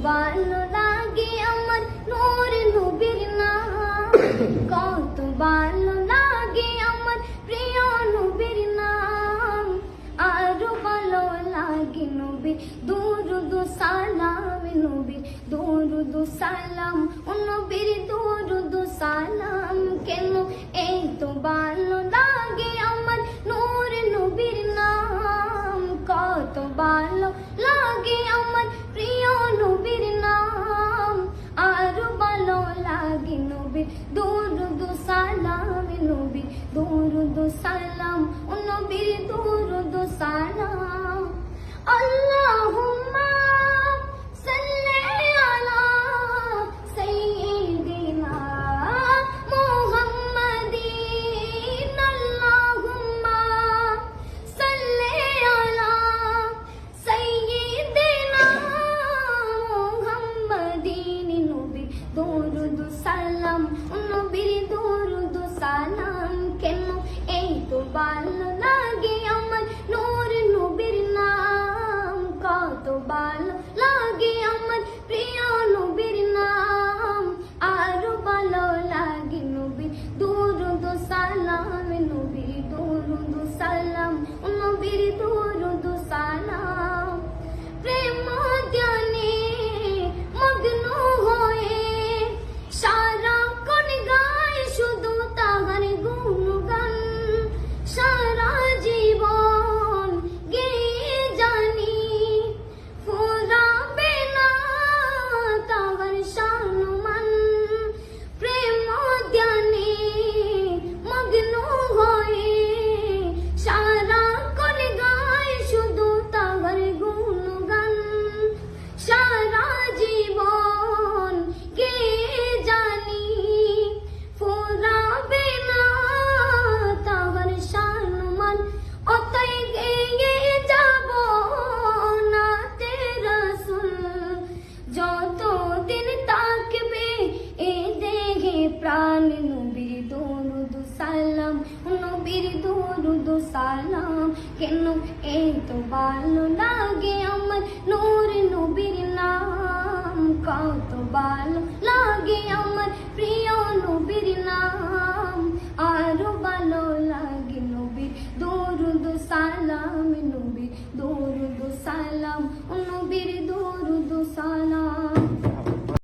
ভালো লাগে আমার নূর নবীর নাম, কত ভালো লাগে আমার প্রিয় নবীর নাম। আরো ভালো লাগে নবীর দুরুদ সালাম, নবীর দুরুদ সালাম, ও নবীর দুরুদ সালাম। কেন এত ভালো লাগে আমার নূর নবীর নাম, কত ভালো লাগে আমার প্রিয় নবীর নাম। আরো ভালো লাগে নবীর দুরুদ সালাম, নবীর দুরুদ সালাম, ও নবীর দুরুদ সালাম। আল্লাহুম্মা সাল্লি আলা সাইয়্যিদিনা মুহাম্মাদিন, আল্লাহুম্মা সাল্লি আলা সাইয়্যিদিনা মুহাম্মাদিন, নবীর দুরুদ সালাম, নবীর দুরুদ সালাম। কেন এত ভালো লাগে আমার নূর নবীর নাম, কত ভালো লাগে আমার প্রিয় নবীর নাম। আরো ভালো লাগে নবীর দুরুদ সালাম, নবীর দুরুদ সালাম, নবীর দুরুদ সালাম। প্রেম ধ্যানে মগ্ন হয়ে সারাক্ষণ গায় শুধু তাহার গুণগান, সারা জীবন গেয়ে জানি ফুরাবে না তাহার সম্মান। প্রেম ধ্যানে মগ্ন হয়ে সারাক্ষণ গায় শুধু তাহার গুণগান, সারা জীবন গেয়ে জানি ফুরাবে না তাহার সম্মান। অতই গেয়ে যাব না রাসূল, যতদিন থাকবে এ দেহে প্রাণ। নবীর দুরুদ সালাম, নবীর দুরুদ সালাম। কেন এত ভালো লাগে আমার নূর নবীর নাম, কত ভালো লাগে আমার প্রিয় নবীর নাম। আরো ভালো লাগে নবীর দুরুদ সালাম, নবীর দুরুদ সালাম, নবীর দুরুদ সালাম।